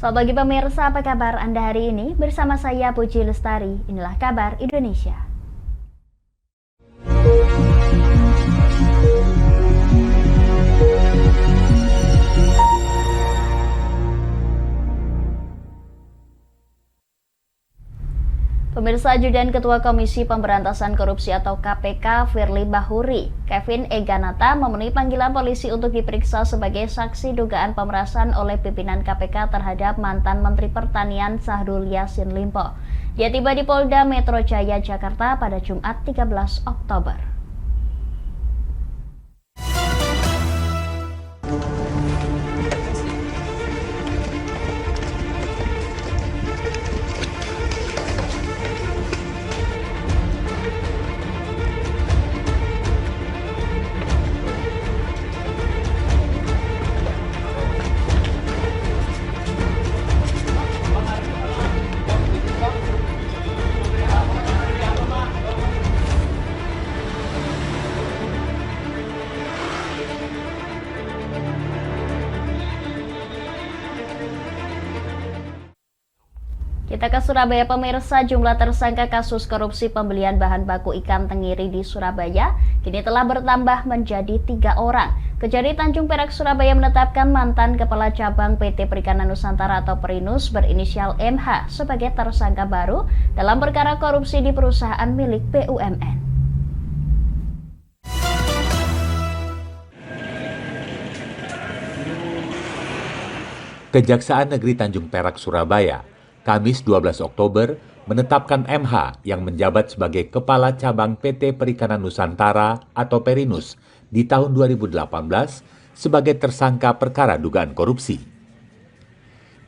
Selamat pagi pemirsa, apa kabar Anda hari ini? Bersama saya Puji Lestari, inilah kabar Indonesia. Pemirsa, ajudan Ketua Komisi Pemberantasan Korupsi atau KPK Firly Bahuri, Kevin Eganata memenuhi panggilan polisi untuk diperiksa sebagai saksi dugaan pemerasan oleh pimpinan KPK terhadap mantan Menteri Pertanian Syahrul Yassin Limpo. Dia tiba di Polda Metro Jaya, Jakarta pada Jumat 13 Oktober. Kita ke Surabaya pemirsa, jumlah tersangka kasus korupsi pembelian bahan baku ikan tenggiri di Surabaya kini telah bertambah menjadi 3 orang. Kejari Tanjung Perak Surabaya menetapkan mantan Kepala Cabang PT Perikanan Nusantara atau Perinus berinisial MH sebagai tersangka baru dalam perkara korupsi di perusahaan milik BUMN. Kejaksaan Negeri Tanjung Perak Surabaya Kamis 12 Oktober menetapkan MH yang menjabat sebagai Kepala Cabang PT Perikanan Nusantara atau Perinus di tahun 2018 sebagai tersangka perkara dugaan korupsi.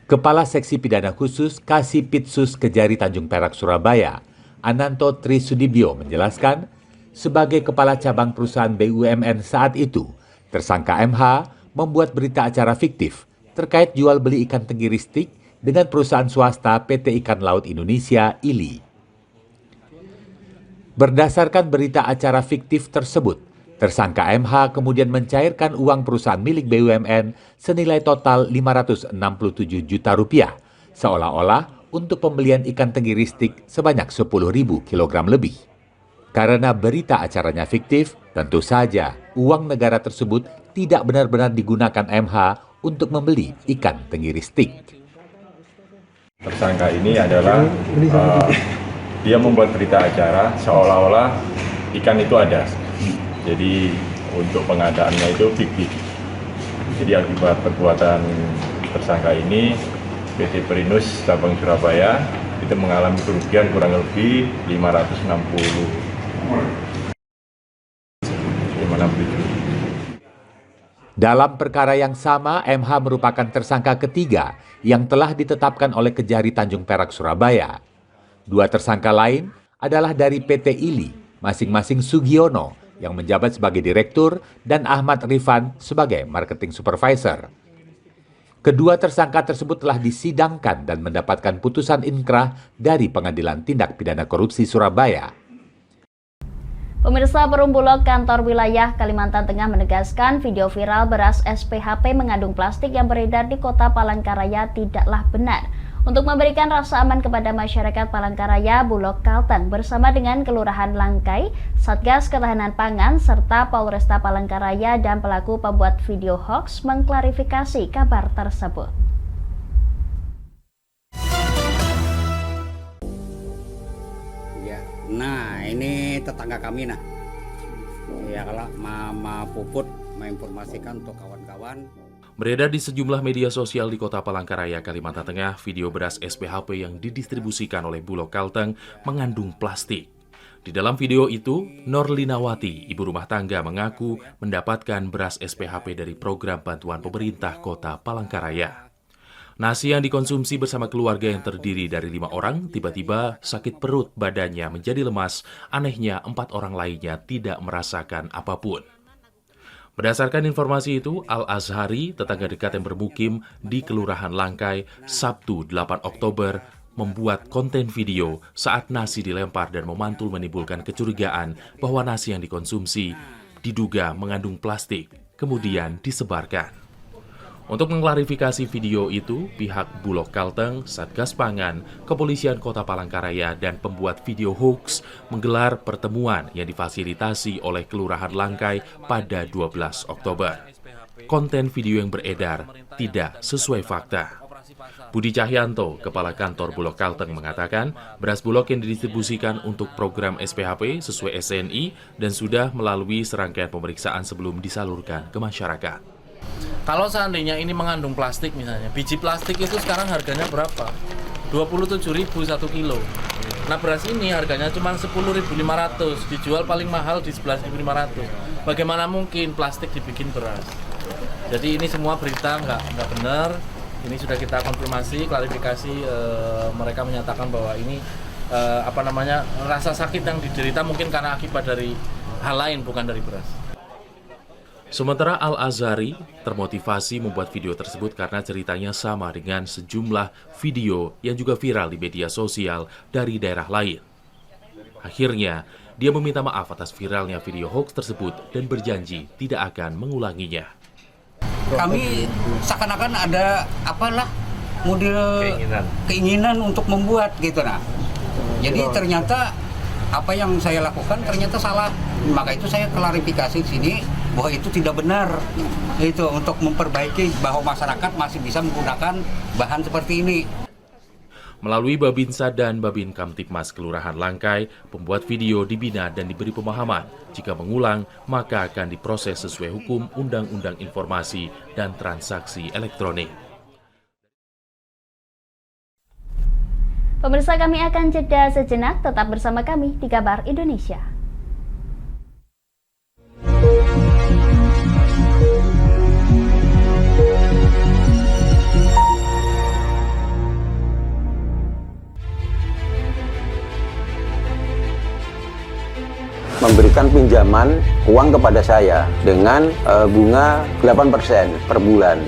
Kepala Seksi Pidana Khusus Kasipitsus Kejari Tanjung Perak Surabaya, Ananto Trisudibyo menjelaskan, sebagai Kepala Cabang Perusahaan BUMN saat itu, tersangka MH membuat berita acara fiktif terkait jual beli ikan tenggiri stik dengan perusahaan swasta PT Ikan Laut Indonesia (ILI). Berdasarkan berita acara fiktif tersebut, tersangka MH kemudian mencairkan uang perusahaan milik BUMN senilai total Rp567 juta seolah-olah untuk pembelian ikan tenggiri stik sebanyak 10.000 kg lebih. Karena berita acaranya fiktif, tentu saja uang negara tersebut tidak benar-benar digunakan MH untuk membeli ikan tenggiri stik. Tersangka ini adalah dia membuat berita acara seolah-olah ikan itu ada. Jadi untuk pengadaannya itu fiktif. Jadi akibat perbuatan tersangka ini, PT Perinus Cabang Surabaya itu mengalami kerugian kurang lebih 560 juta. Dalam perkara yang sama, MH merupakan tersangka ketiga yang telah ditetapkan oleh Kejari Tanjung Perak Surabaya. 2 tersangka lain adalah dari PT ILI, masing-masing Sugiono yang menjabat sebagai direktur dan Ahmad Rifan sebagai marketing supervisor. Kedua tersangka tersebut telah disidangkan dan mendapatkan putusan inkrah dari Pengadilan Tindak Pidana Korupsi Surabaya. Pemirsa, Perum Bulog Kantor Wilayah Kalimantan Tengah menegaskan video viral beras SPHP mengandung plastik yang beredar di Kota Palangkaraya tidaklah benar. Untuk memberikan rasa aman kepada masyarakat Palangkaraya, Bulog Kalteng bersama dengan Kelurahan Langkai, Satgas Ketahanan Pangan, serta Polresta Palangkaraya dan pelaku pembuat video hoax mengklarifikasi kabar tersebut. Nah, ini tetangga kami nah. Ya kalau Mama Puput menginformasikan untuk kawan-kawan. Beredar di sejumlah media sosial di Kota Palangkaraya, Kalimantan Tengah, video beras SPHP yang didistribusikan oleh Bulog Kalteng mengandung plastik. Di dalam video itu, Norlinawati, ibu rumah tangga, mengaku mendapatkan beras SPHP dari program bantuan pemerintah Kota Palangkaraya. Nasi yang dikonsumsi bersama keluarga yang terdiri dari 5 orang, tiba-tiba sakit perut, badannya menjadi lemas. Anehnya, 4 orang lainnya tidak merasakan apapun. Berdasarkan informasi itu, Al-Azhari, tetangga dekat yang bermukim di Kelurahan Langkai, Sabtu 8 Oktober, membuat konten video saat nasi dilempar dan memantul menimbulkan kecurigaan bahwa nasi yang dikonsumsi diduga mengandung plastik, kemudian disebarkan. Untuk mengklarifikasi video itu, pihak Bulog Kalteng, Satgas Pangan, Kepolisian Kota Palangkaraya, dan pembuat video hoax menggelar pertemuan yang difasilitasi oleh Kelurahan Langkai pada 12 Oktober. Konten video yang beredar tidak sesuai fakta. Budi Cahyanto, Kepala Kantor Bulog Kalteng mengatakan, beras Bulog yang didistribusikan untuk program SPHP sesuai SNI dan sudah melalui serangkaian pemeriksaan sebelum disalurkan ke masyarakat. Kalau seandainya ini mengandung plastik misalnya, biji plastik itu sekarang harganya berapa? 27.000 1 kilo. Nah beras ini harganya cuma 10.500, dijual paling mahal di 11.500. Bagaimana mungkin plastik dibikin beras? Jadi ini semua berita nggak benar. Ini sudah kita konfirmasi, klarifikasi, mereka menyatakan bahwa ini rasa sakit yang diderita mungkin karena akibat dari hal lain, bukan dari beras. Sementara Al-Azhari termotivasi membuat video tersebut karena ceritanya sama dengan sejumlah video yang juga viral di media sosial dari daerah lain. Akhirnya, dia meminta maaf atas viralnya video hoax tersebut dan berjanji tidak akan mengulanginya. Kami seakan-akan ada model keinginan untuk membuat gitu nah. Jadi ternyata apa yang saya lakukan ternyata salah. Maka itu saya klarifikasi di sini bahwa itu tidak benar. Itu untuk memperbaiki bahwa masyarakat masih bisa menggunakan bahan seperti ini. Melalui Babinsa dan Babin Kamtipmas Kelurahan Langkai, pembuat video dibina dan diberi pemahaman. Jika mengulang, maka akan diproses sesuai hukum Undang-Undang Informasi dan Transaksi Elektronik. Pemirsa, kami akan jeda sejenak, tetap bersama kami di Kabar Indonesia. Memberikan pinjaman uang kepada saya dengan bunga 8% per bulan.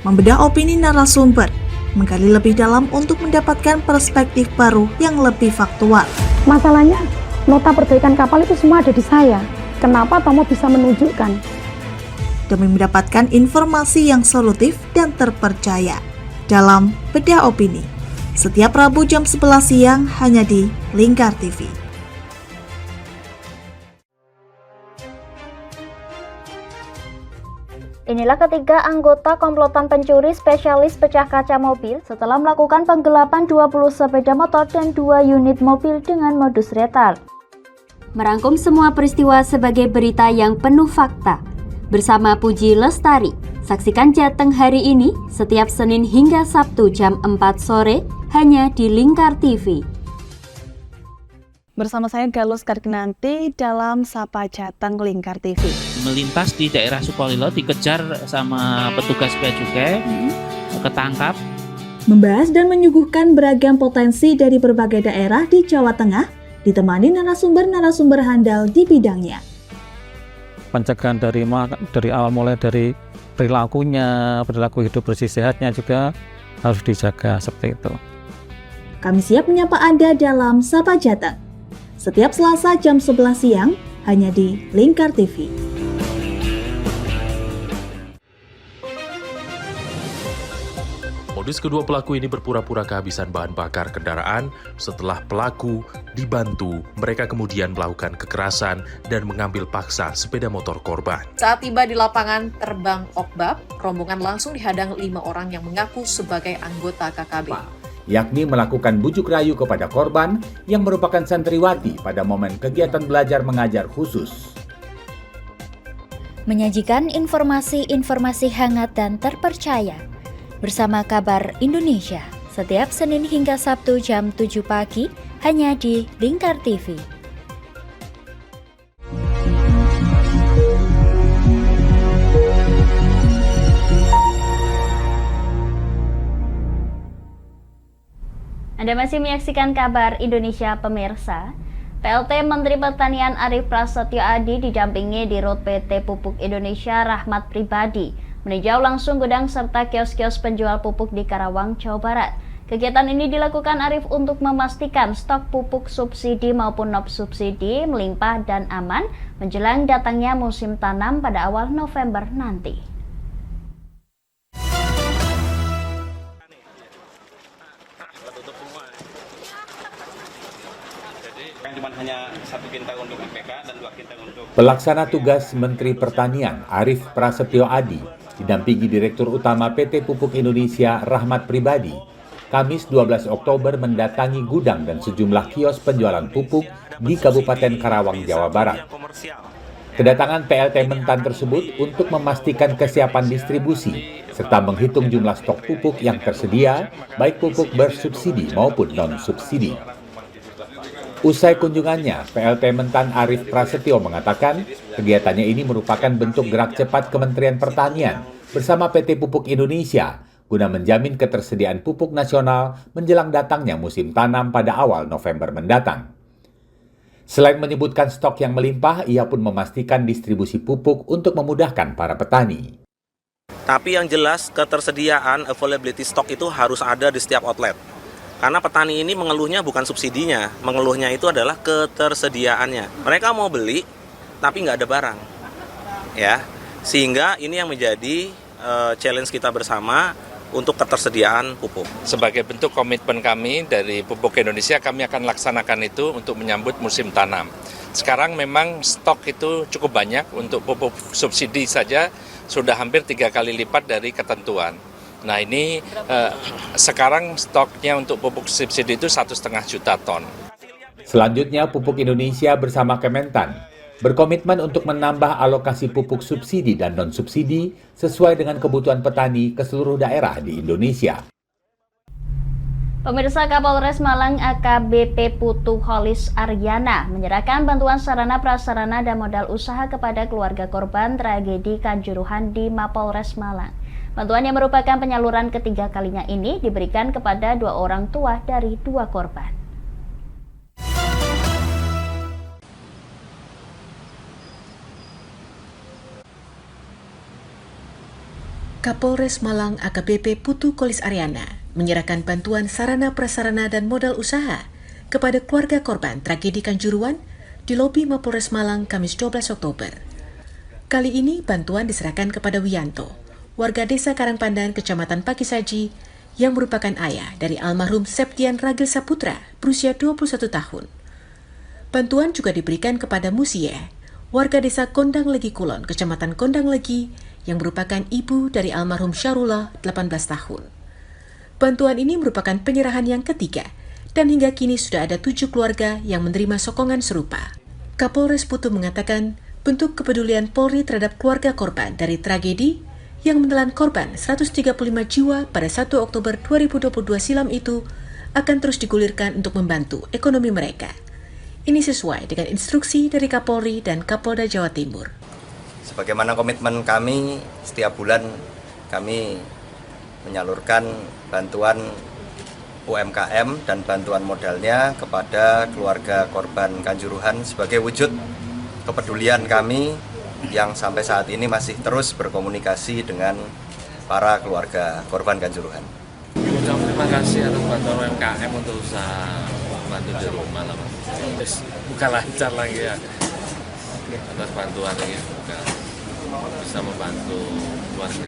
Membedah opini narasumber, menggali lebih dalam untuk mendapatkan perspektif baru yang lebih faktual. Masalahnya, nota perbaikan kapal itu semua ada di saya. Kenapa Tomo bisa menunjukkan? Demi mendapatkan informasi yang solutif dan terpercaya dalam Bedah Opini. Setiap Rabu jam 11 siang hanya di Lingkar TV. Inilah ketiga anggota komplotan pencuri spesialis pecah kaca mobil setelah melakukan penggelapan 20 sepeda motor dan 2 unit mobil dengan modus retal. Merangkum semua peristiwa sebagai berita yang penuh fakta. Bersama Puji Lestari, saksikan Jateng hari ini setiap Senin hingga Sabtu jam 4 sore hanya di Lingkar TV. Bersama saya Galus Karginanti dalam Sapa Jateng Lingkar TV. Melintas di daerah Sukolilo dikejar sama petugas bea cukai, ketangkap. Membahas dan menyuguhkan beragam potensi dari berbagai daerah di Jawa Tengah, ditemani narasumber-narasumber handal di bidangnya. Pencegahan dari awal mulai dari perilaku hidup bersih sehatnya juga harus dijaga seperti itu. Kami siap menyapa Anda dalam Sapa Jateng. Setiap Selasa jam 11 siang hanya di Lingkar TV. Modus kedua pelaku ini berpura-pura kehabisan bahan bakar kendaraan. Setelah pelaku dibantu, mereka kemudian melakukan kekerasan dan mengambil paksa sepeda motor korban. Saat tiba di lapangan terbang Okbab, rombongan langsung dihadang 5 orang yang mengaku sebagai anggota KKB. Yakni melakukan bujuk rayu kepada korban yang merupakan santriwati pada momen kegiatan belajar mengajar khusus. Menyajikan informasi-informasi hangat dan terpercaya bersama Kabar Indonesia setiap Senin hingga Sabtu jam 7 pagi hanya di Lingkar TV. Anda masih menyaksikan Kabar Indonesia, pemirsa. PLT Menteri Pertanian Arief Prasetyo Adi didampingi Dirut PT Pupuk Indonesia Rahmat Pribadi meninjau langsung gudang serta kios-kios penjual pupuk di Karawang, Jawa Barat. Kegiatan ini dilakukan Arief untuk memastikan stok pupuk subsidi maupun non-subsidi melimpah dan aman menjelang datangnya musim tanam pada awal November nanti. hanya 1 kintal untuk IPK dan 2 kintal untuk... Pelaksana tugas Menteri Pertanian Arief Prasetyo Adi didampingi Direktur Utama PT Pupuk Indonesia Rahmat Pribadi, Kamis 12 Oktober mendatangi gudang dan sejumlah kios penjualan pupuk di Kabupaten Karawang, Jawa Barat. Kedatangan PLT Mentan tersebut untuk memastikan kesiapan distribusi serta menghitung jumlah stok pupuk yang tersedia, baik pupuk bersubsidi maupun non-subsidi. Usai kunjungannya, PLT Mentan Arief Prasetyo mengatakan kegiatannya ini merupakan bentuk gerak cepat Kementerian Pertanian bersama PT Pupuk Indonesia guna menjamin ketersediaan pupuk nasional menjelang datangnya musim tanam pada awal November mendatang. Selain menyebutkan stok yang melimpah, ia pun memastikan distribusi pupuk untuk memudahkan para petani. Tapi yang jelas ketersediaan availability stok itu harus ada di setiap outlet. Karena petani ini mengeluhnya bukan subsidinya, mengeluhnya itu adalah ketersediaannya. Mereka mau beli, tapi nggak ada barang. Ya, sehingga ini yang menjadi challenge kita bersama untuk ketersediaan pupuk. Sebagai bentuk komitmen kami dari Pupuk Indonesia, kami akan laksanakan itu untuk menyambut musim tanam. Sekarang memang stok itu cukup banyak, untuk pupuk subsidi saja sudah hampir 3 kali lipat dari ketentuan. Nah ini sekarang stoknya untuk pupuk subsidi itu 1,5 juta ton. Selanjutnya Pupuk Indonesia bersama Kementan berkomitmen untuk menambah alokasi pupuk subsidi dan non-subsidi sesuai dengan kebutuhan petani ke seluruh daerah di Indonesia. Pemirsa, Kapolres Malang AKBP Putu Holis Aryana menyerahkan bantuan sarana prasarana dan modal usaha kepada keluarga korban tragedi Kanjuruhan di Mapolres Malang. Bantuan yang merupakan penyaluran ketiga kalinya ini diberikan kepada 2 orang tua dari 2 korban. Kapolres Malang AKBP Putu Holis Aryana menyerahkan bantuan sarana prasarana dan modal usaha kepada keluarga korban tragedi Kanjuruhan di lobi Mapolres Malang Kamis 12 Oktober. Kali ini bantuan diserahkan kepada Wiyanto, warga desa Karangpandan, Kecamatan Pakisaji, yang merupakan ayah dari almarhum Septian Ragil Saputra berusia 21 tahun. Bantuan juga diberikan kepada Musie, warga desa Kondang Legi Kulon, Kecamatan Kondang Legi, yang merupakan ibu dari almarhum Syarullah 18 tahun. Bantuan ini merupakan penyerahan yang ketiga, dan hingga kini sudah ada 7 keluarga yang menerima sokongan serupa. Kapolres Putu mengatakan bentuk kepedulian Polri terhadap keluarga korban dari tragedi yang menelan korban 135 jiwa pada 1 Oktober 2022 silam itu akan terus digulirkan untuk membantu ekonomi mereka. Ini sesuai dengan instruksi dari Kapolri dan Kapolda Jawa Timur. Sebagaimana komitmen kami, setiap bulan kami menyalurkan bantuan UMKM dan bantuan modalnya kepada keluarga korban Kanjuruhan sebagai wujud kepedulian kami yang sampai saat ini masih terus berkomunikasi dengan para keluarga korban Kanjuruhan. Terima kasih atas bantuan UMKM untuk usaha bantu di rumah lah, Mas. Buka lancar lagi ya. Atas bantuan ini bisa membantu keluarga.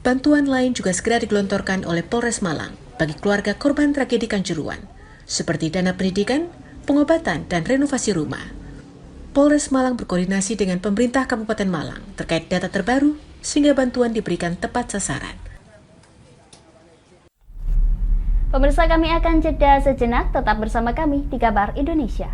Bantuan lain juga segera digelontorkan oleh Polres Malang bagi keluarga korban tragedi Kanjuruhan, seperti dana pendidikan, pengobatan, dan renovasi rumah. Polres Malang berkoordinasi dengan pemerintah Kabupaten Malang terkait data terbaru sehingga bantuan diberikan tepat sasaran. Pemirsa, kami akan jeda sejenak, tetap bersama kami di Kabar Indonesia.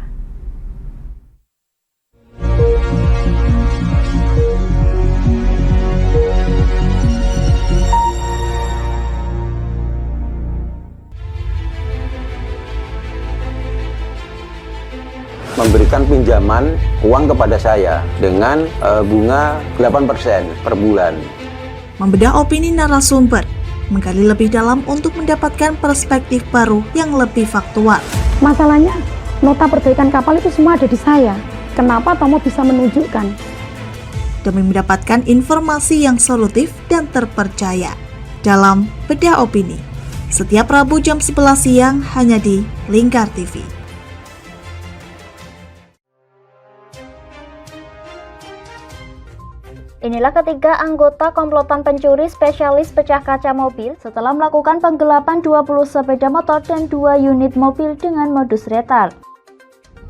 Memberikan pinjaman uang kepada saya dengan bunga 8% per bulan. Membedah opini narasumber, menggali lebih dalam untuk mendapatkan perspektif baru yang lebih faktual. Masalahnya, nota perbaikan kapal itu semua ada di saya. Kenapa Tomo bisa menunjukkan? Demi mendapatkan informasi yang solutif dan terpercaya dalam Bedah Opini. Setiap Rabu jam 11 siang hanya di Lingkar TV. Inilah ketiga anggota komplotan pencuri spesialis pecah kaca mobil setelah melakukan penggelapan 20 sepeda motor dan 2 unit mobil dengan modus retal.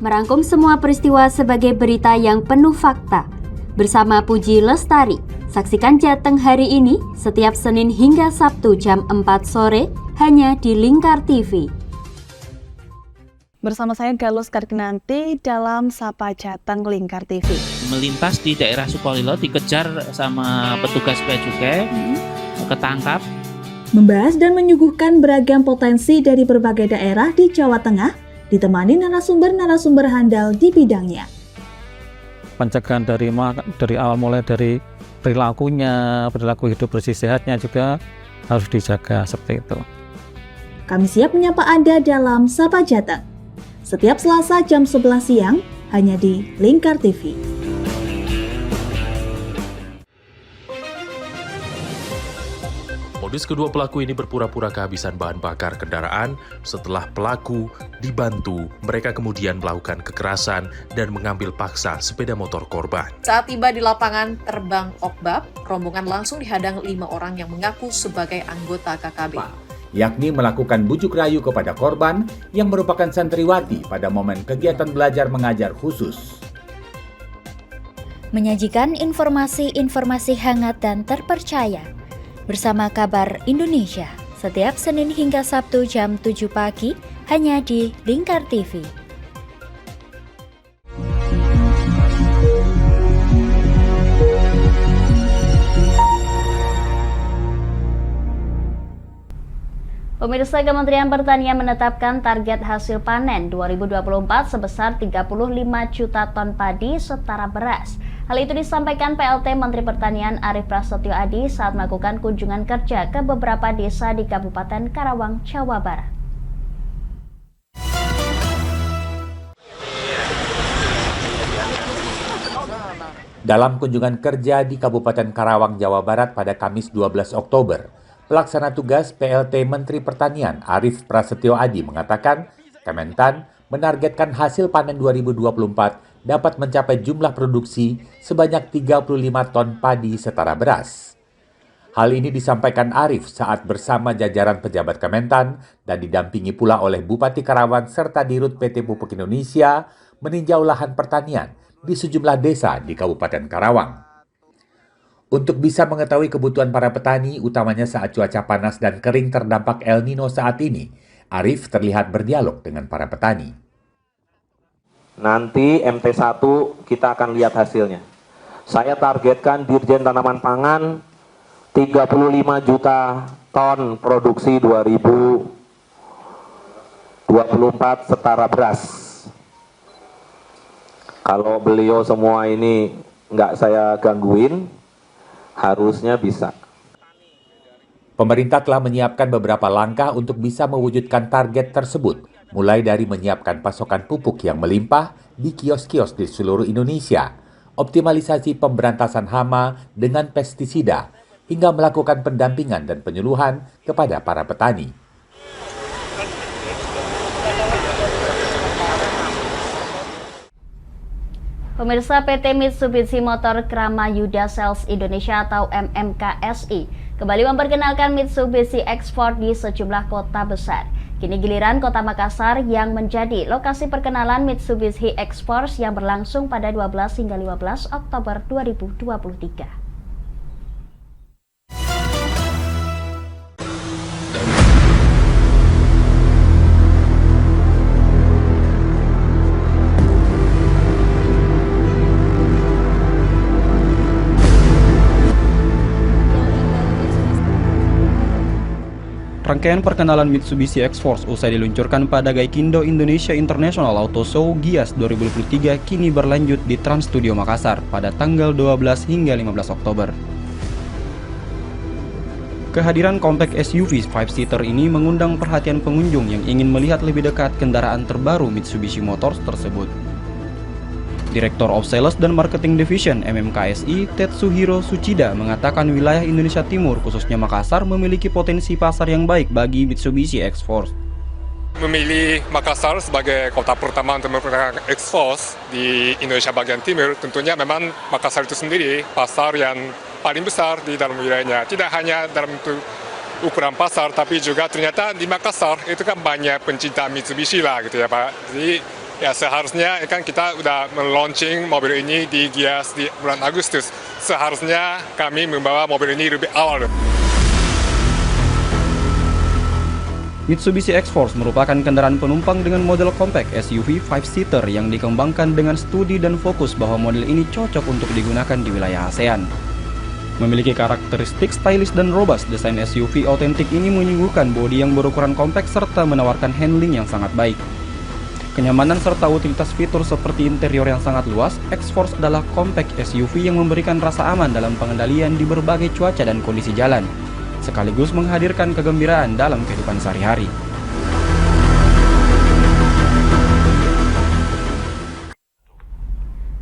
merangkum semua peristiwa sebagai berita yang penuh fakta. Bersama Puji Lestari, saksikan Jateng hari ini setiap Senin hingga Sabtu jam 4 sore hanya di Lingkar TV. Bersama saya Galus Karginanti dalam Sapa Jateng Lingkar TV. Melintas di daerah Sukolilo dikejar sama petugas bea cukai, ketangkap. Membahas dan menyuguhkan beragam potensi dari berbagai daerah di Jawa Tengah, ditemani narasumber-narasumber handal di bidangnya. Pencegahan dari awal mulai dari perilakunya, perilaku hidup bersih sehatnya juga harus dijaga seperti itu. Kami siap menyapa Anda dalam Sapa Jateng. Setiap Selasa jam 11 siang, hanya di Lingkar TV. Modus kedua pelaku ini berpura-pura kehabisan bahan bakar kendaraan. Setelah pelaku dibantu, mereka kemudian melakukan kekerasan dan mengambil paksa sepeda motor korban. Saat tiba di lapangan terbang Okbab, rombongan langsung dihadang 5 orang yang mengaku sebagai anggota KKB. Yakni melakukan bujuk rayu kepada korban yang merupakan santriwati pada momen kegiatan belajar mengajar khusus. Menyajikan informasi-informasi hangat dan terpercaya bersama Kabar Indonesia setiap Senin hingga Sabtu jam 7 pagi hanya di Lingkar TV. Pemirsa, Kementerian Pertanian menetapkan target hasil panen 2024 sebesar 35 juta ton padi setara beras. Hal itu disampaikan PLT Menteri Pertanian Arief Prasetyo Adi saat melakukan kunjungan kerja ke beberapa desa di Kabupaten Karawang, Jawa Barat. Dalam kunjungan kerja di Kabupaten Karawang, Jawa Barat pada Kamis 12 Oktober, Pelaksana tugas PLT Menteri Pertanian Arief Prasetyo Adi mengatakan, Kementan menargetkan hasil panen 2024 dapat mencapai jumlah produksi sebanyak 35 ton padi setara beras. Hal ini disampaikan Arief saat bersama jajaran pejabat Kementan dan didampingi pula oleh Bupati Karawang serta Dirut PT Pupuk Indonesia meninjau lahan pertanian di sejumlah desa di Kabupaten Karawang. Untuk bisa mengetahui kebutuhan para petani, utamanya saat cuaca panas dan kering terdampak El Nino saat ini, Arief terlihat berdialog dengan para petani. Nanti MT1 kita akan lihat hasilnya. Saya targetkan Dirjen Tanaman Pangan 35 juta ton produksi 2024 setara beras. Kalau beliau semua ini nggak saya gangguin, harusnya bisa. Pemerintah telah menyiapkan beberapa langkah untuk bisa mewujudkan target tersebut, mulai dari menyiapkan pasokan pupuk yang melimpah di kios-kios di seluruh Indonesia, optimalisasi pemberantasan hama dengan pestisida, hingga melakukan pendampingan dan penyuluhan kepada para petani. Pemirsa, PT Mitsubishi Motor Krama Yuda Sales Indonesia atau MMKSI kembali memperkenalkan Mitsubishi X-Force di sejumlah kota besar. Kini giliran Kota Makassar yang menjadi lokasi perkenalan Mitsubishi X-Force yang berlangsung pada 12 hingga 15 Oktober 2023. Rangkaian perkenalan Mitsubishi X-Force usai diluncurkan pada Gaikindo Indonesia International Auto Show GIAS 2023 kini berlanjut di Trans Studio Makassar pada tanggal 12 hingga 15 Oktober. Kehadiran kompak SUV 5-seater ini mengundang perhatian pengunjung yang ingin melihat lebih dekat kendaraan terbaru Mitsubishi Motors tersebut. Direktur of Sales dan Marketing Division MMKSI, Tetsuhiro Tsuchida, mengatakan wilayah Indonesia Timur, khususnya Makassar, memiliki potensi pasar yang baik bagi Mitsubishi X-Force. Memilih Makassar sebagai kota pertama untuk memperkenalkan X-Force di Indonesia bagian timur, tentunya memang Makassar itu sendiri pasar yang paling besar di dalam wilayahnya. Tidak hanya dalam ukuran pasar, tapi juga ternyata di Makassar itu kan banyak pencinta Mitsubishi lah gitu ya Pak. Jadi Ya seharusnya kan kita udah meluncing mobil ini di Gias di bulan Agustus. Seharusnya kami membawa mobil ini lebih awal. Mitsubishi X-Force merupakan kendaraan penumpang dengan model compact SUV 5-seater yang dikembangkan dengan studi dan fokus bahwa model ini cocok untuk digunakan di wilayah ASEAN. Memiliki karakteristik stylish dan robust, desain SUV otentik ini menyuguhkan bodi yang berukuran compact serta menawarkan handling yang sangat baik. Kenyamanan serta utilitas fitur seperti interior yang sangat luas, X-Force adalah compact SUV yang memberikan rasa aman dalam pengendalian di berbagai cuaca dan kondisi jalan, sekaligus menghadirkan kegembiraan dalam kehidupan sehari-hari.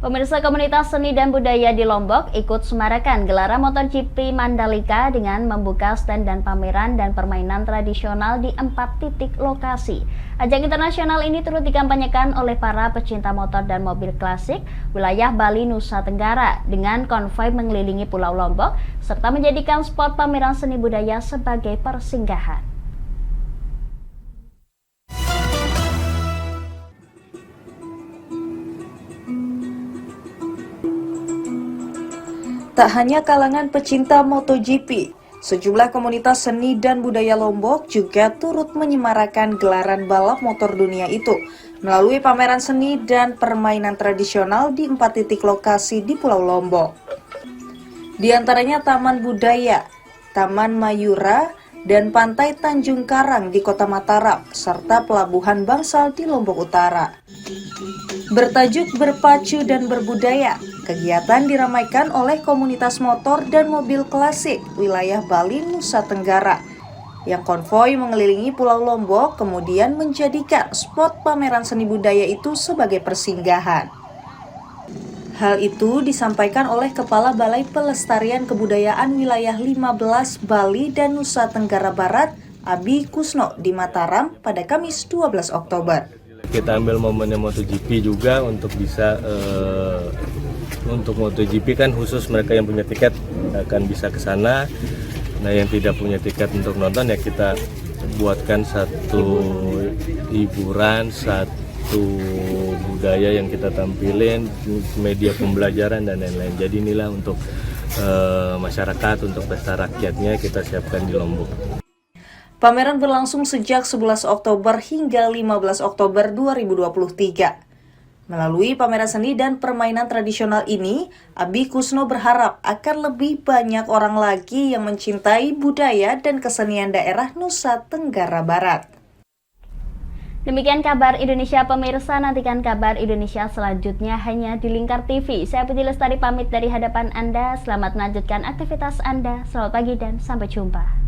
Pemirsa, komunitas seni dan budaya di Lombok ikut semarakan gelaran MotoGP Mandalika dengan membuka stand dan pameran dan permainan tradisional di 4 titik lokasi. Ajang internasional ini turut dikampanyekan oleh para pecinta motor dan mobil klasik wilayah Bali, Nusa Tenggara dengan konvoi mengelilingi Pulau Lombok serta menjadikan spot pameran seni budaya sebagai persinggahan. Tak hanya kalangan pecinta MotoGP, sejumlah komunitas seni dan budaya Lombok juga turut menyemarakan gelaran balap motor dunia itu melalui pameran seni dan permainan tradisional di 4 titik lokasi di Pulau Lombok. Di antaranya Taman Budaya, Taman Mayura, dan Pantai Tanjung Karang di Kota Mataram, serta Pelabuhan Bangsal di Lombok Utara. Bertajuk Berpacu dan Berbudaya, kegiatan diramaikan oleh komunitas motor dan mobil klasik wilayah Bali, Nusa Tenggara, yang konvoi mengelilingi Pulau Lombok kemudian menjadikan spot pameran seni budaya itu sebagai persinggahan. Hal itu disampaikan oleh Kepala Balai Pelestarian Kebudayaan Wilayah 15 Bali dan Nusa Tenggara Barat, Abi Kusno di Mataram pada Kamis 12 Oktober. Kita ambil momennya MotoGP juga untuk bisa untuk MotoGP kan khusus mereka yang punya tiket akan bisa ke sana. Nah, yang tidak punya tiket untuk nonton ya kita buatkan satu hiburan, satu budaya yang kita tampilin, media pembelajaran dan lain-lain. Jadi inilah untuk masyarakat, untuk pesta rakyatnya kita siapkan di Lombok. Pameran berlangsung sejak 11 Oktober hingga 15 Oktober 2023. Melalui pameran seni dan permainan tradisional ini, Abi Kusno berharap akan lebih banyak orang lagi yang mencintai budaya dan kesenian daerah Nusa Tenggara Barat. Demikian kabar Indonesia pemirsa, nantikan kabar Indonesia selanjutnya hanya di Lingkar TV. Saya Putri Lestari pamit dari hadapan Anda, selamat melanjutkan aktivitas Anda, selamat pagi dan sampai jumpa.